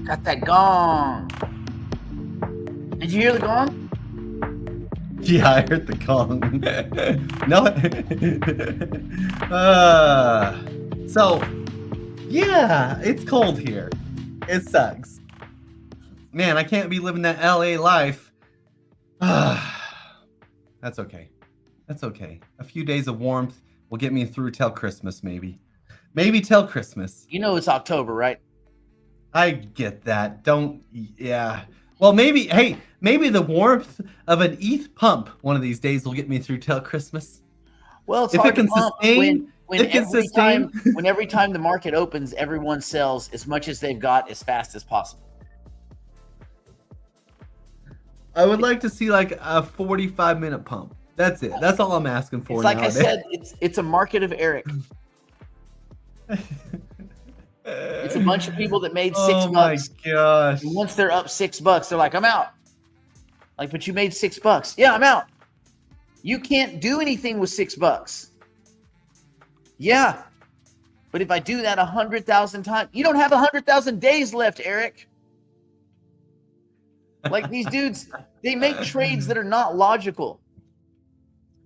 Got that gong. Did you hear the gong? Yeah, I heard the gong. No. So, yeah, it's cold here. It sucks. Man, I can't be living that LA life. That's okay. That's okay. A few days of warmth will get me through till Christmas, maybe. Maybe till Christmas. You know it's October, right? I get that. Yeah. Well, maybe, hey, maybe the warmth of an ETH pump one of these days will get me through till Christmas. Well, it's If hard it can to pump sustain, when it can every sustain. time when every time the market opens, everyone sells as much as they've got as fast as possible. I would like to see like a 45-minute pump. That's it. That's all I'm asking for. It's like nowadays. I said, it's a market of Eric. It's a bunch of people that made $6. Oh my gosh. And once they're up $6, they're like, I'm out. Like, but you made $6. Yeah, I'm out. You can't do anything with $6. Yeah. But if I do that 100,000 times, you don't have 100,000 days left, Eric. Like these dudes, they make trades that are not logical.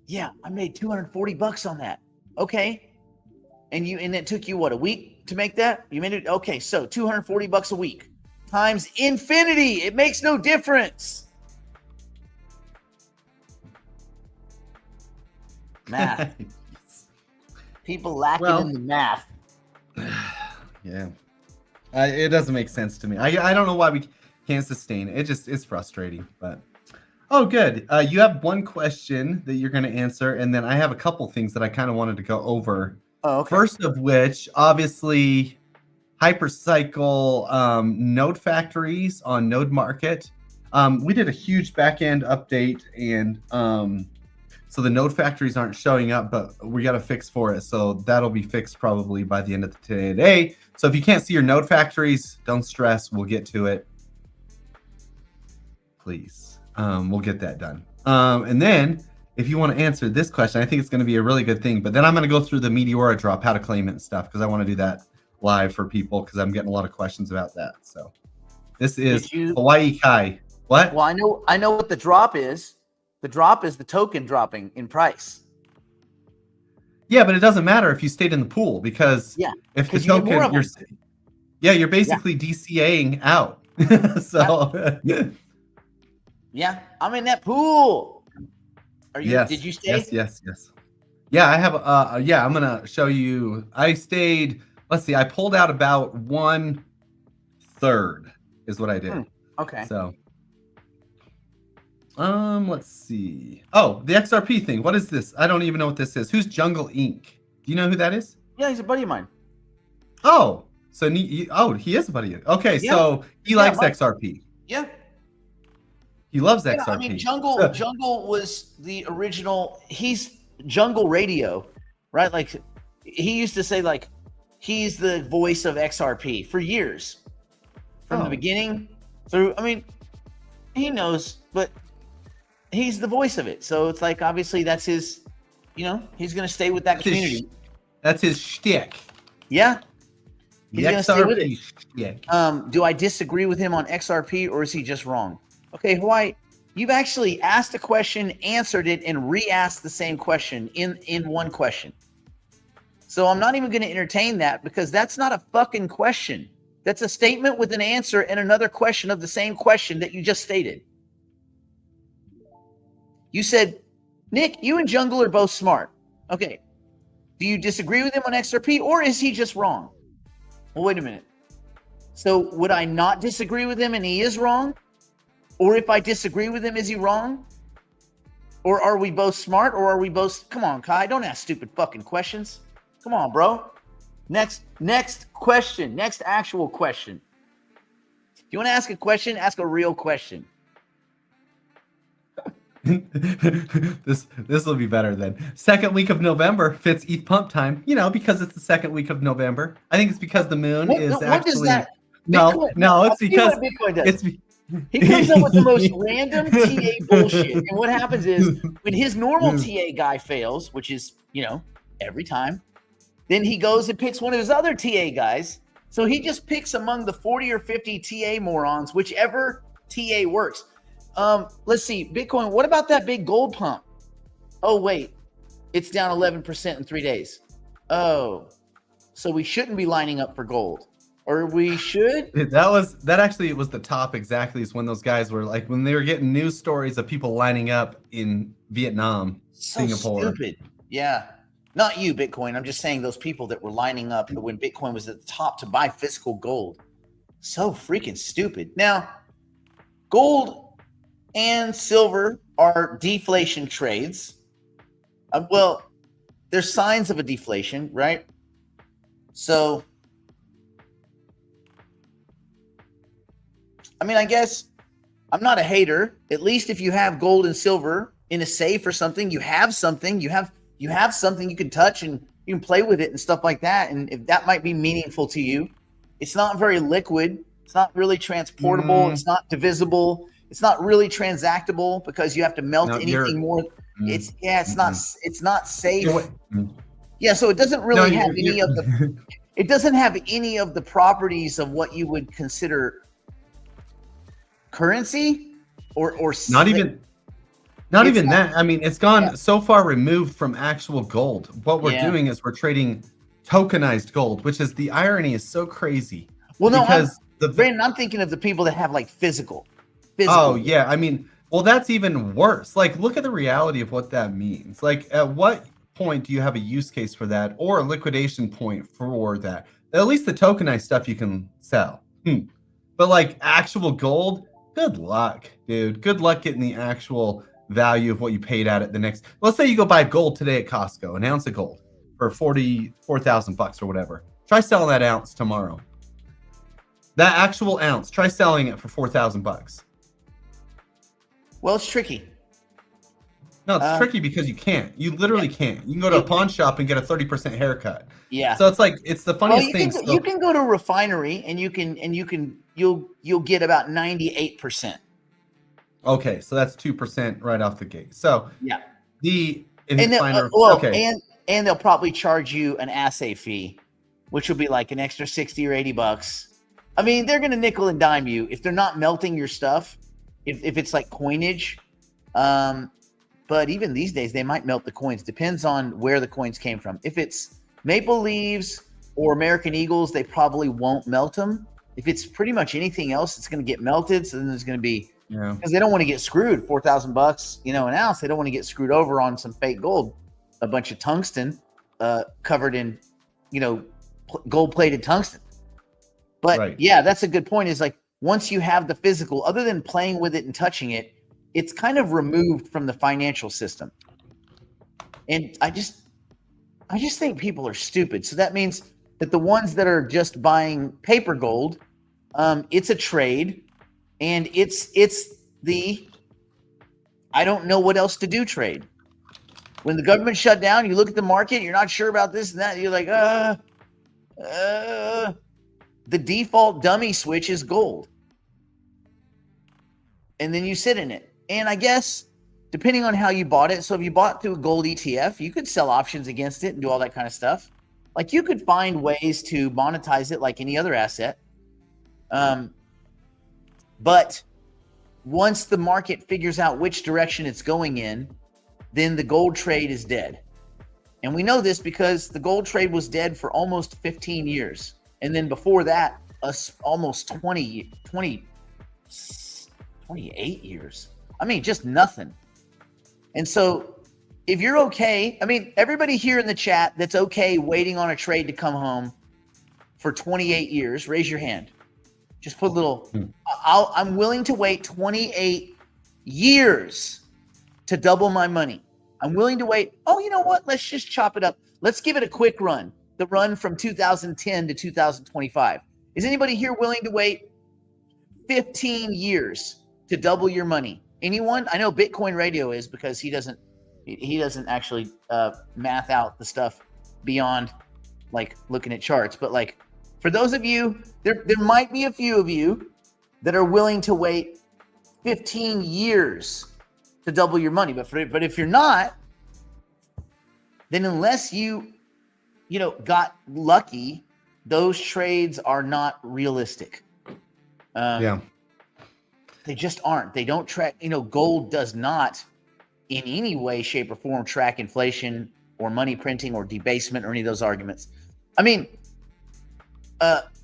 Yeah, I made $240 on that. Okay. And it took you what, a week to make that? You made it. Okay. So $240 a week times infinity. It makes no difference. Math. People lacking in the math. Yeah. It doesn't make sense to me. I don't know why we can't sustain it. It's frustrating, but oh, good. You have one question that you're going to answer, and then I have a couple things that I kind of wanted to go over. Oh, okay. First of which, obviously, hypercycle node factories on Node Market. We did a huge back-end update, and so the node factories aren't showing up, but we got a fix for it. So that'll be fixed probably by the end of today. So if you can't see your node factories, don't stress. We'll get to it. Please. We'll get that done. And then if you want to answer this question, I think it's going to be a really good thing. But then I'm going to go through the Meteora drop, how to claim it and stuff, because I want to do that live for people because I'm getting a lot of questions about that. So this is Hawaii Kai. What? Well, I know what the drop is. The drop is the token dropping in price. Yeah, but it doesn't matter if you stayed in the pool because if the token, you're basically DCAing out. So yeah, I'm in that pool. Are you? Yes, did you stay? Yes. Yeah, I have. I'm gonna show you. I stayed. Let's see. I pulled out about 1/3 is what I did. Okay. So. Let's see. Oh, the XRP thing. What is this? I don't even know what this is. Who's Jungle Inc? Do you know who that is? Yeah, he's a buddy of mine. Oh, so he is a buddy. Okay, yeah. So he likes XRP. Yeah. He loves XRP. I mean, Jungle was the original. He's Jungle Radio, right? Like he used to say, like he's the voice of XRP for years, from the beginning through. I mean, he knows, but he's the voice of it. So it's like, obviously that's his, he's going to stay with that community. That's his shtick. Yeah. He's going to stay with it. Shtick. Do I disagree with him on XRP or is he just wrong? Okay, Hawaii, you've actually asked a question, answered it, and re-asked the same question in one question. So I'm not even going to entertain that because that's not a fucking question. That's a statement with an answer and another question of the same question that you just stated. You said, Nick, you and Jungle are both smart. Okay. Do you disagree with him on XRP or is he just wrong? Well, wait a minute. So would I not disagree with him and he is wrong? Or if I disagree with him, is he wrong? Or are we both smart or are we both... Come on, Kai, don't ask stupid fucking questions. Come on, bro. Next question. Next actual question. If you want to ask a question, ask a real question. This will be better then. Second week of November fits ETH pump time. Because it's the second week of November. I think it's because the moon is actually. What is that? No, it's because he comes up with the most random TA bullshit. And what happens is when his normal TA guy fails, which is every time, then he goes and picks one of his other TA guys So he just picks among the 40 or 50 TA morons, whichever TA works. Let's see, Bitcoin. What about that big gold pump? Oh, wait, it's down 11% in 3 days. Oh, so we shouldn't be lining up for gold, or we should? That actually was the top exactly is when those guys were like, when they were getting news stories of people lining up in Vietnam, So Singapore. stupid. Yeah. Not you, Bitcoin. I'm just saying those people that were lining up when Bitcoin was at the top to buy physical gold. So freaking stupid. Now, gold and silver are deflation trades. Well, there's signs of a deflation, right? So, I mean, I guess I'm not a hater. At least if you have gold and silver in a safe or something, you have something. You have something you can touch and you can play with it and stuff like that. And if that might be meaningful to you, it's not very liquid. It's not really transportable. It's not divisible. It's not really transactable because you have to melt anything more. It's not safe. Yeah, so it doesn't really have any of the it doesn't have any of the properties of what you would consider currency or not even that. I mean, it's gone so far removed from actual gold. What we're doing is we're trading tokenized gold, which is the irony is so crazy. Well, no, Brandon, I'm thinking of the people that have like physical. Oh yeah, I mean, well, that's even worse. Like, look at the reality of what that means. Like, at what point do you have a use case for that or a liquidation point for that? At least the tokenized stuff you can sell. But like actual gold, good luck, dude. Good luck getting the actual value of what you paid at it the next. Let's say you go buy gold today at Costco, an ounce of gold for $44,000 or whatever. Try selling that ounce tomorrow. That actual ounce, try selling it for $4,000. Well, it's tricky. No, it's tricky because you can't. You literally can't. You can go to a pawn shop and get a 30% haircut. Yeah. So it's like it's the funniest thing. You can go to a refinery and you'll get about 98%. Okay, so that's 2% right off the gate. So yeah, and they'll probably charge you an assay fee, which will be like an extra $60 or $80. I mean, they're gonna nickel and dime you if they're not melting your stuff. If it's like coinage, but even these days they might melt the coins. Depends on where the coins came from. If it's Maple Leaves or American Eagles, they probably won't melt them. If it's pretty much anything else, it's going to get melted. So then there's going to be because they don't want to get screwed. $4,000, an ounce. They don't want to get screwed over on some fake gold, a bunch of tungsten covered in, gold-plated tungsten. But yeah, that's a good point. Is like once you have the physical, other than playing with it and touching it, it's kind of removed from the financial system. And I just think people are stupid. So that means that the ones that are just buying paper gold, it's a trade, and it's the I don't know what else to do trade. When the government shut down, you look at the market, you're not sure about this and that. You're like, the default dummy switch is gold. And then you sit in it. And I guess depending on how you bought it, so if you bought through a gold ETF, you could sell options against it and do all that kind of stuff. Like you could find ways to monetize it like any other asset. But once the market figures out which direction it's going in, then the gold trade is dead. And we know this because the gold trade was dead for almost 15 years. And then before that, almost 28 years. I mean, just nothing. And so if you're okay, I mean, everybody here in the chat that's okay waiting on a trade to come home for 28 years, raise your hand. Just put a little, I'm willing to wait 28 years to double my money. I'm willing to wait. Oh, you know what? Let's just chop it up. Let's give it a quick run. The run from 2010 to 2025. Is anybody here willing to wait 15 years to double your money? Anyone? I know Bitcoin Radio is because he doesn't actually math out the stuff beyond like looking at charts. But like for those of you, there might be a few of you that are willing to wait 15 years to double your money. But if you're not, then unless you got lucky those trades are not realistic. Yeah. They just aren't. They don't track, gold does not in any way, shape, or form track inflation or money printing or debasement or any of those arguments. I mean,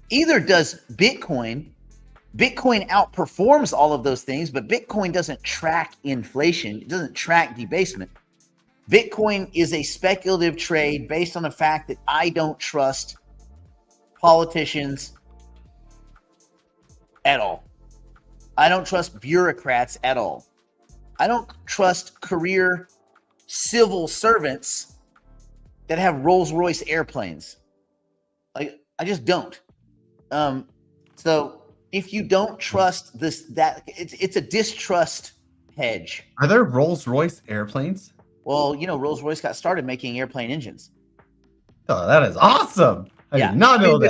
either does Bitcoin. Bitcoin outperforms all of those things, but Bitcoin doesn't track inflation. It doesn't track debasement. Bitcoin is a speculative trade based on the fact that I don't trust politicians at all. I don't trust bureaucrats at all. I don't trust career civil servants that have Rolls-Royce airplanes. Like, I just don't. So if you don't trust it's a distrust hedge. Are there Rolls-Royce airplanes? Well, Rolls-Royce got started making airplane engines. Oh, that is awesome. I did not know that.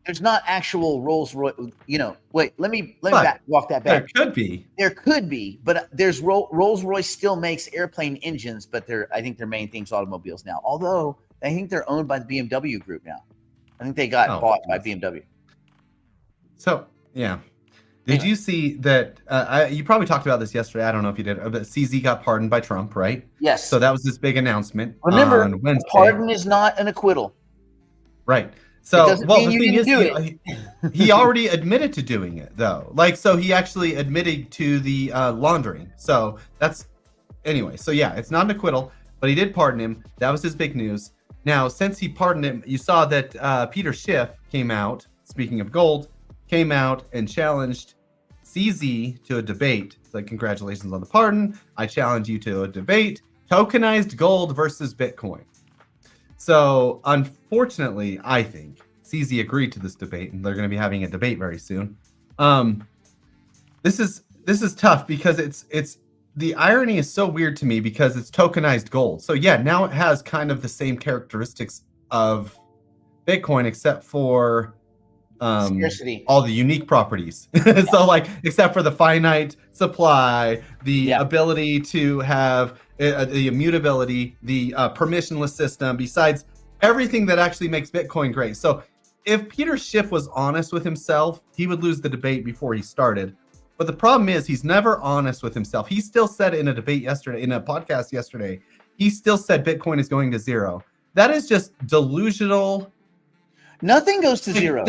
There's not actual Rolls-Royce, wait, let me walk that back. There could be. There could be, but there's Rolls-Royce still makes airplane engines, but I think their main thing's automobiles now. Although I think they're owned by the BMW group now. I think they got bought by BMW. So, yeah. Did you see that? You probably talked about this yesterday. I don't know if you did, but CZ got pardoned by Trump, right? Yes. So that was this big announcement. Remember, on Wednesday. pardon is not an acquittal. Right. So, the thing is, he already admitted to doing it, though. So he actually admitted to the laundering. So that's, anyway. So yeah, it's not an acquittal, but he did pardon him. That was his big news. Now, since he pardoned him, you saw that Peter Schiff came out, speaking of gold, came out and challenged CZ to a debate. It's like, congratulations on the pardon. I challenge you to a debate. Tokenized gold versus Bitcoin. So, unfortunately, I think CZ agreed to this debate, and they're going to be having a debate very soon. This is tough because it's the irony is so weird to me because it's tokenized gold. So yeah, now it has kind of the same characteristics of Bitcoin, except for scarcity, all the unique properties. So except for the finite supply, the ability to have the immutability, the permissionless system, besides everything that actually makes Bitcoin great. So if Peter Schiff was honest with himself, he would lose the debate before he started. But the problem is he's never honest with himself. He still said in a debate yesterday, in a podcast yesterday, he still said Bitcoin is going to zero. That is just delusional. Nothing goes to zero.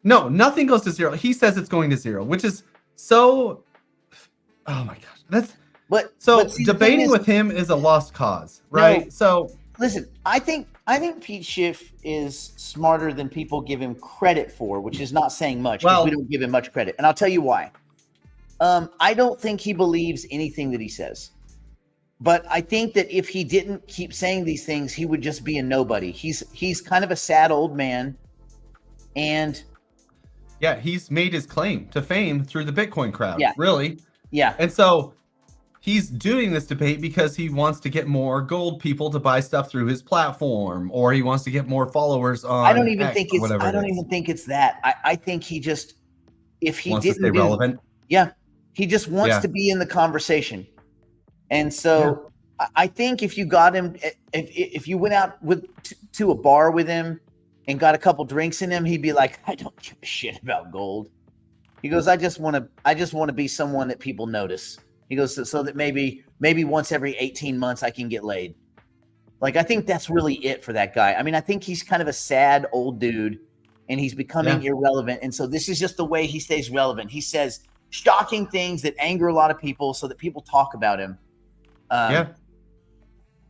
No, nothing goes to zero. He says it's going to zero, which is so. Oh my gosh, but debating with him is a lost cause, right? No, so listen, I think Pete Schiff is smarter than people give him credit for, which is not saying much because we don't give him much credit, and I'll tell you why. I don't think he believes anything that he says. But I think that if he didn't keep saying these things, he would just be a nobody. He's kind of a sad old man. And yeah, he's made his claim to fame through the Bitcoin crowd. Yeah. Really. Yeah. And so he's doing this debate because he wants to get more gold people to buy stuff through his platform, or he wants to get more followers on. I don't even think it's that. I think he just, if he wants didn't to stay relevant. Yeah. He just wants to be in the conversation. And so I think if you got him, if you went out to a bar with him and got a couple drinks in him, he'd be like, I don't give a shit about gold. He goes, I just want to be someone that people notice. He goes, so that maybe once every 18 months I can get laid. I think that's really it for that guy. I mean, I think he's kind of a sad old dude and he's becoming irrelevant. And so this is just the way he stays relevant. He says shocking things that anger a lot of people so that people talk about him.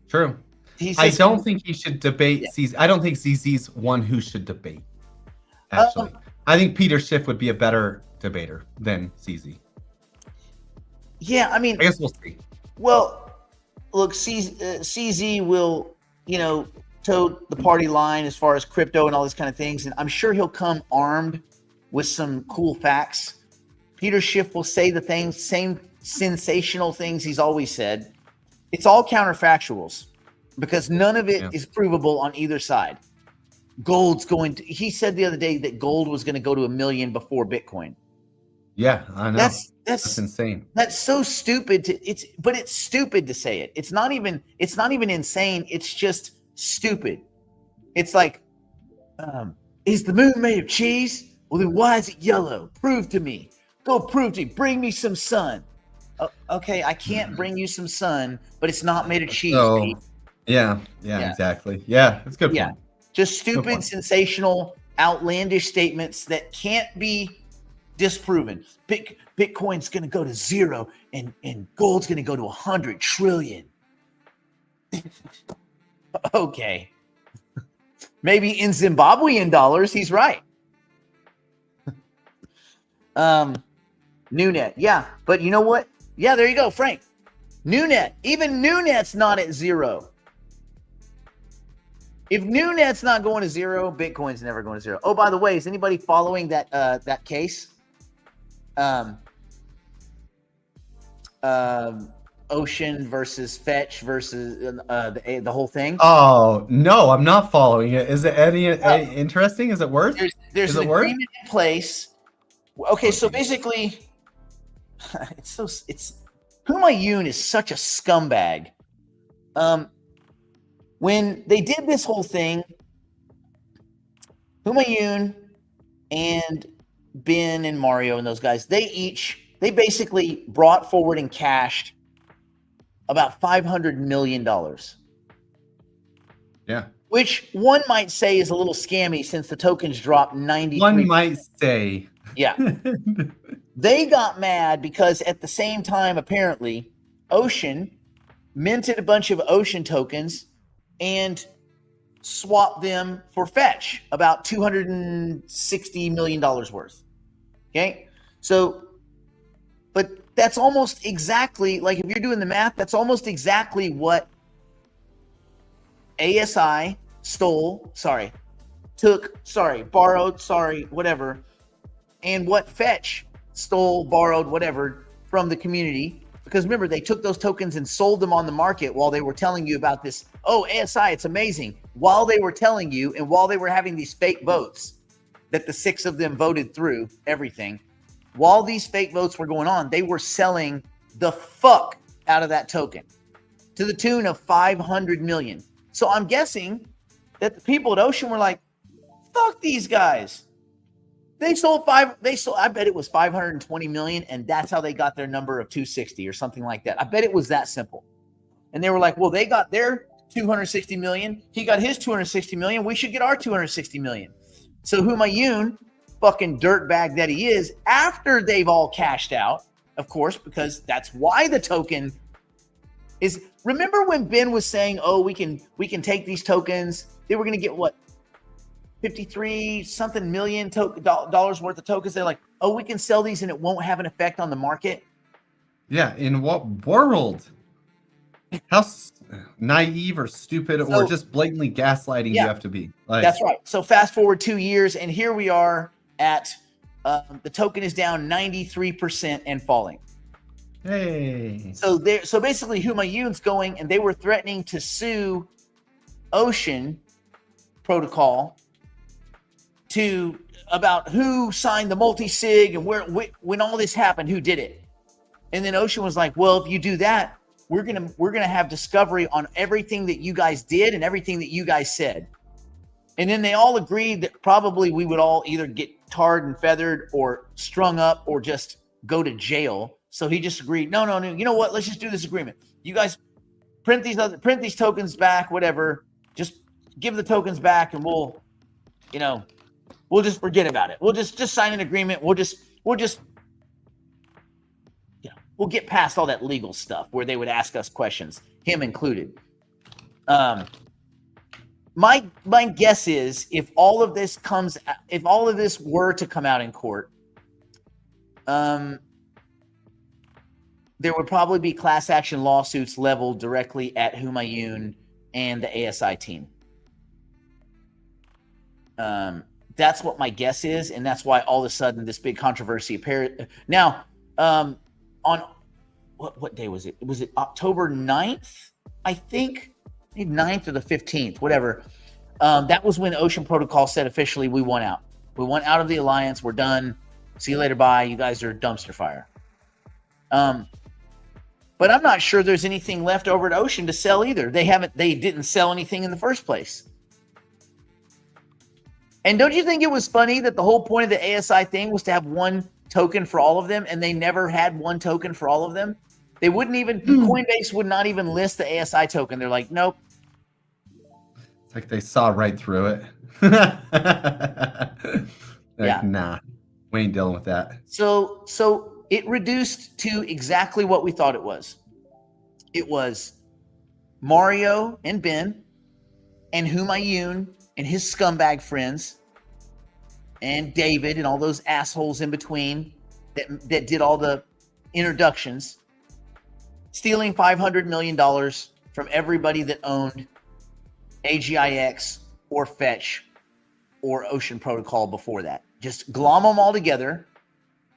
True. I don't think he should debate CZ. I don't think CZ's one who should debate. Actually, I think Peter Schiff would be a better debater than CZ. Yeah, I mean, I guess we'll see. Well, look, CZ will, toe the party line as far as crypto and all these kind of things, and I'm sure he'll come armed with some cool facts. Peter Schiff will say the same sensational things he's always said. It's all counterfactuals because none of it is provable on either side. He said the other day that gold was going to go to 1 million before Bitcoin. Yeah, I know. That's insane. That's so stupid but it's stupid to say it. It's not even insane. It's just stupid. It's like, Is the moon made of cheese? Well, then why is it yellow? Prove to me. Go prove to me. Bring me some sun. Okay, I can't bring you some sun, but it's not made of cheese, So, Pete. yeah, Yeah. exactly. Yeah, that's a good Yeah. point. Just Good stupid, point. sensational, outlandish statements that can't be disproven. Bitcoin's going to go to zero and gold's going to go to 100 trillion. Okay. Maybe in Zimbabwean dollars, he's right. Newnet. Yeah, but you know what? Yeah, there you go, Frank. Newnet. Even Newnet's not at zero. If Newnet's not going to zero, Bitcoin's never going to zero. Oh, by the way, is anybody following that case? Ocean versus Fetch versus the whole thing. Oh no, I'm not following it. Is it any interesting? Is it worth? There's Is an it worth? agreement in place. Okay, so basically, it's Humayun is such a scumbag. When they did this whole thing, Humayun and Ben and Mario and those guys, they basically brought forward and cashed about $500 million. Yeah. Which one might say is a little scammy since the tokens dropped 93%. One might say. Yeah. They got mad because at the same time, apparently, Ocean minted a bunch of Ocean tokens and swapped them for Fetch, about $260 million worth. Okay. So, but that's almost exactly, like if you're doing the math, that's almost exactly what ASI borrowed, whatever, and what Fetch stole, borrowed, whatever, from the community. Because remember, they took those tokens and sold them on the market while they were telling you about this. Oh, ASI, it's amazing. While they were telling you and while they were having these fake votes that the 6 of them voted through everything, while these fake votes were going on, they were selling the fuck out of that token to the tune of 500 million. So I'm guessing that the people at Ocean were like, fuck these guys. I bet it was 520 million, and that's how they got their number of 260 or something like that. I bet it was that simple. And they were like, well, they got their 260 million. He got his 260 million. We should get our 260 million. So Humayun, fucking dirtbag that he is, after they've all cashed out, of course, because that's why the token is. Remember when Ben was saying, oh, we can take these tokens. They were going to get what? 53 something million dollars worth of tokens. They're like, oh, we can sell these and it won't have an effect on the market. Yeah, in what world? How naive or stupid or just blatantly gaslighting you have to be. Like, that's right. So fast forward 2 years, and here we are at the token is down 93% and falling. Hey. So basically, Humayun's going, and they were threatening to sue Ocean Protocol about who signed the multi-sig and when all this happened, who did it. And then Ocean was like, well, if you do that, we're gonna have discovery on everything that you guys did and everything that you guys said. And then they all agreed that probably we would all either get tarred and feathered or strung up or just go to jail. So he just agreed, no, you know what, let's just do this agreement. You guys print these tokens back, whatever, just give the tokens back and we'll just forget about it. We'll just sign an agreement. We'll get past all that legal stuff where they would ask us questions, him included. My guess is if all of this were to come out in court, there would probably be class action lawsuits leveled directly at Humayun and the ASI team. That's what my guess is, and that's why all of a sudden this big controversy appeared. Now, on what day was it? Was it October 9th? I think maybe 9th or the 15th, whatever. That was when Ocean Protocol said officially we want out. We want out of the alliance. We're done. See you later. Bye. You guys are dumpster fire. But I'm not sure there's anything left over at Ocean to sell either. They didn't sell anything in the first place. And don't you think it was funny that the whole point of the ASI thing was to have one token for all of them, and they never had one token for all of them? They wouldn't even, Coinbase would not even list the ASI token. They're like, nope. It's like they saw right through it. Yeah. Nah, we ain't dealing with that. So it reduced to exactly what we thought it was. It was Mario and Ben and Humayun and his scumbag friends and David and all those assholes in between that did all the introductions, stealing $500 million from everybody that owned AGIX or Fetch or Ocean Protocol before that. Just glom them all together,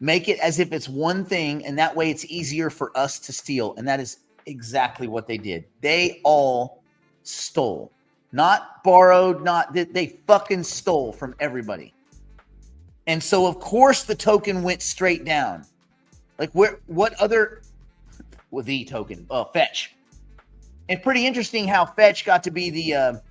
make it as if it's one thing, and that way it's easier for us to steal. And that is exactly what they did. They all stole. Not borrowed, they fucking stole from everybody. And so, of course, the token went straight down. Like, what other... Well, the token, Fetch. It's pretty interesting how Fetch got to be the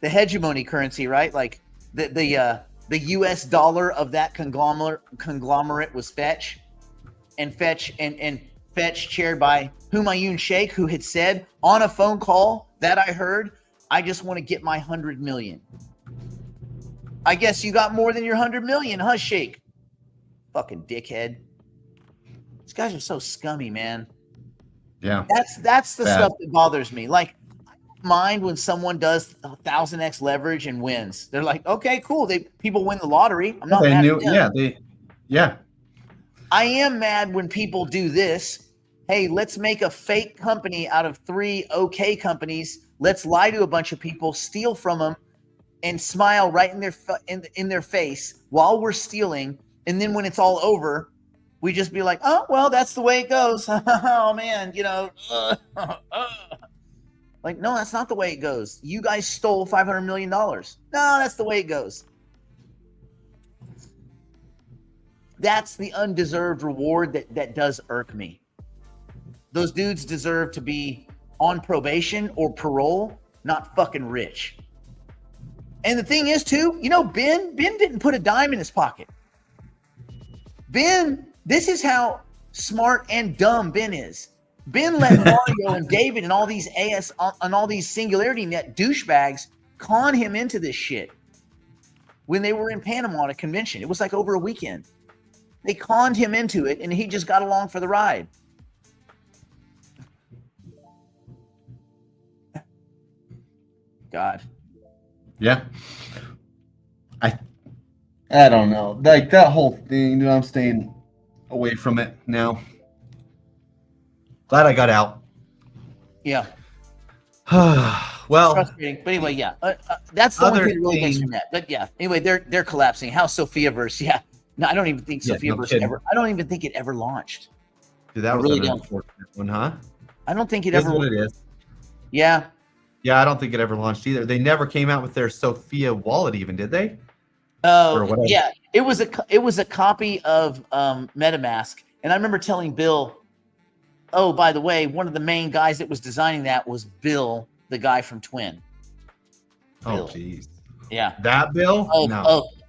hegemony currency, right? Like, the U.S. dollar of that conglomerate was Fetch. And Fetch and Fetch chaired by Humayun Sheikh, who had said on a phone call that I heard, I just want to get my 100 million. I guess you got more than your 100 million, huh, Sheikh? Fucking dickhead. These guys are so scummy, man. Yeah. That's the stuff that bothers me. Like, I don't mind when someone does 1000x leverage and wins. They're like, okay, cool. People win the lottery. I'm not mad at them. Yeah. I am mad when people do this. Hey, let's make a fake company out of 3 okay companies. Let's lie to a bunch of people, steal from them, and smile right in their face while we're stealing. And then when it's all over, we just be like, oh, well, that's the way it goes. Oh, man, Like, no, that's not the way it goes. You guys stole $500 million. No, that's the way it goes. That's the undeserved reward that does irk me. Those dudes deserve to be on probation or parole, not fucking rich. And the thing is, too, Ben didn't put a dime in his pocket. Ben, this is how smart and dumb Ben is. Ben let Mario and David and all these Singularity Net douchebags con him into this shit when they were in Panama at a convention. It was like over a weekend. They conned him into it, and he just got along for the ride. God. Yeah. I don't know. Like, that whole thing, I'm staying away from it now. Glad I got out. Yeah. Well, frustrating. But anyway, yeah. That's the one thing that really gets from that. But yeah. Anyway, they're collapsing. How Sophiaverse? Yeah. No, I don't even think Sophiaverse ever. I don't even think it ever launched. Dude, that was really an unfortunate one, huh? I don't think it ever. What it is. Yeah. Yeah, I don't think it ever launched either. They never came out with their Sophia wallet, even, did they? Oh, yeah. It was a copy of MetaMask, and I remember telling Bill, oh, by the way, one of the main guys that was designing that was Bill, the guy from Twin. Oh, jeez. Yeah. That Bill?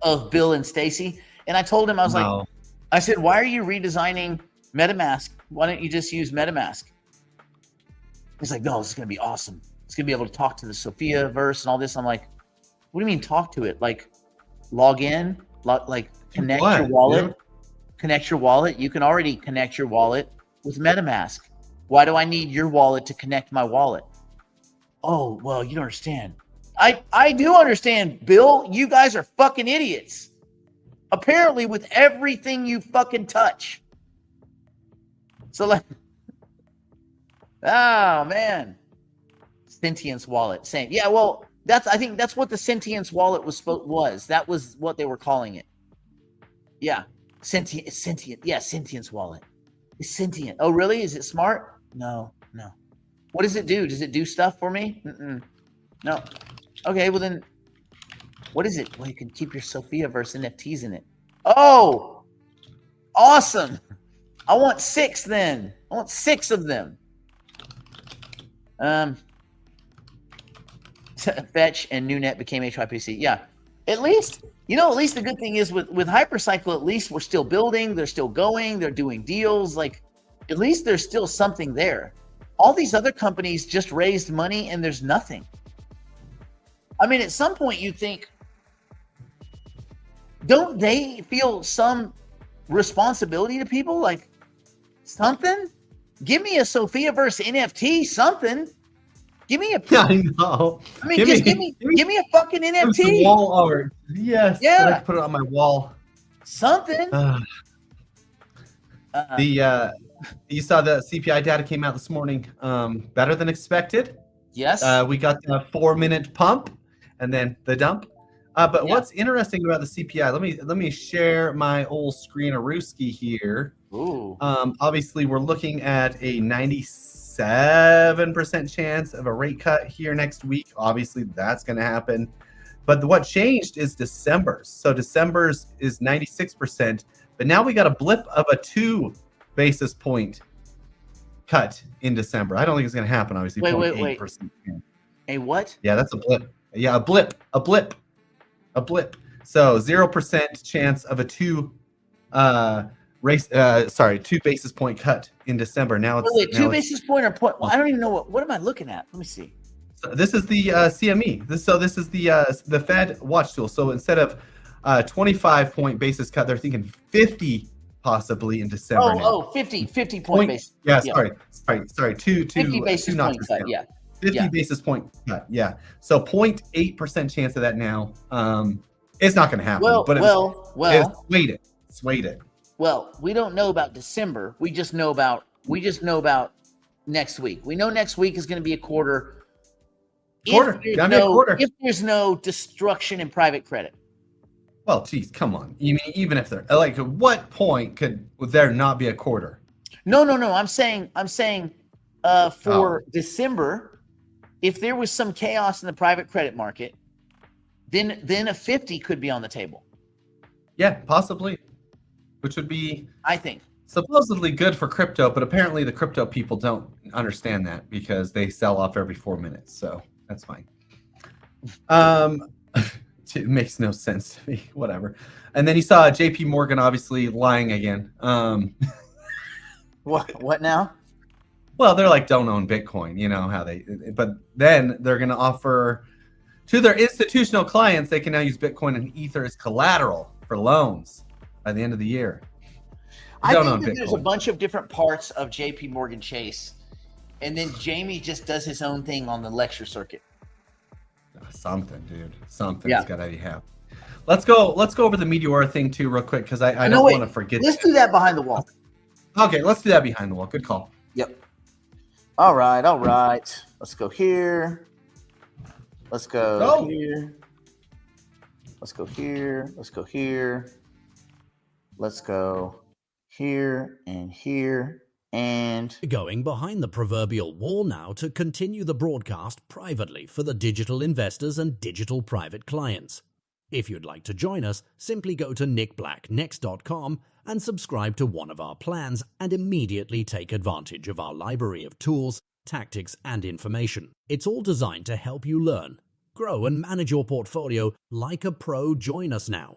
Of Bill and Stacy. And I told him, I was like, I said, why are you redesigning MetaMask? Why don't you just use MetaMask? He's like, no, this is going to be awesome. It's going to be able to talk to the Sophiaverse and all this. I'm like, what do you mean talk to it? Like, log in, connect your wallet. Yeah. Connect your wallet. You can already connect your wallet with MetaMask. Why do I need your wallet to connect my wallet? Oh, well, you don't understand. I do understand, Bill. You guys are fucking idiots. Apparently, with everything you fucking touch. So, like, oh, man. Sentience wallet. Same. Yeah, well, I think that's what the Sentience wallet was. That was what they were calling it. Yeah. Sentient. Yeah, Sentience wallet. It's sentient. Oh, really? Is it smart? No. What does it do? Does it do stuff for me? No. Okay, well then, what is it? Well, you can keep your Sophiaverse NFTs in it. Oh, awesome. I want 6 then. I want 6 of them. Fetch and NewNet became HYPC. Yeah. At least, at least the good thing is with Hypercycle, at least we're still building, they're still going, they're doing deals. Like, at least there's still something there. All these other companies just raised money and there's nothing. I mean, at some point you think, don't they feel some responsibility to people? Like, something? Give me a Sophiaverse NFT, something. Give me a. I know. I mean, give me a fucking NFT. Wall art. Yes. Yeah. I can put it on my wall. Something. You saw the CPI data came out this morning. Better than expected. Yes. We got the 4-minute pump and then the dump. But what's interesting about the CPI? Let me share my old screen-a-rooski here. Ooh. Obviously, we're looking at a 97% chance of a rate cut here next week. Obviously, that's going to happen. But what changed is December's. So December's is 96%. But now we got a blip of a 2 basis point cut in December. I don't think it's going to happen, obviously. Wait. A what? Yeah, that's a blip. Yeah, a blip. So 0% chance of a 2 basis point cut in December. Now it's wait, 2 basis point or point. Well, I don't even know what am I looking at? Let me see. So this is the CME. This is the Fed watch tool. So instead of 25-point basis cut, they're thinking 50 possibly in December. Oh, 50 point basis. Yeah, sorry. 2 50 basis point cut. Yeah. 50 basis point cut. Yeah. So 0.8% chance of that now. It's not going to happen. Swayed it. Well, we don't know about December. We just know about next week. We know next week is going to be a quarter. If there's no destruction in private credit. Well, geez, come on. You mean even if they're like, at what point would there not be a quarter? No. I'm saying for December, if there was some chaos in the private credit market, then a 50 could be on the table. Yeah, possibly. Which would be, I think, supposedly good for crypto, but apparently the crypto people don't understand that because they sell off every 4 minutes. So that's fine. It makes no sense to me. Whatever. And then you saw JP Morgan obviously lying again. What now? Well, they're like, don't own Bitcoin, you know how but then they're going to offer to their institutional clients, they can now use Bitcoin and Ether as collateral for loans by the end of the year. I think that there's a bunch of different parts of JP Morgan Chase, and then Jamie just does his own thing on the lecture circuit. Something, dude. Something's got to happen. Let's go over the Meteor thing too real quick because I don't want to forget. Let's do that behind the wall. Okay, let's do that behind the wall. Good call. Yep. All right. Let's go here. Let's go here. Let's go here. Let's go here. Let's go here and here and going behind the proverbial wall now to continue the broadcast privately for the digital investors and digital private clients. If you'd like to join us, simply go to nickblacknext.com and subscribe to one of our plans and immediately take advantage of our library of tools, tactics, and information. It's all designed to help you learn, grow, and manage your portfolio like a pro. Join us now.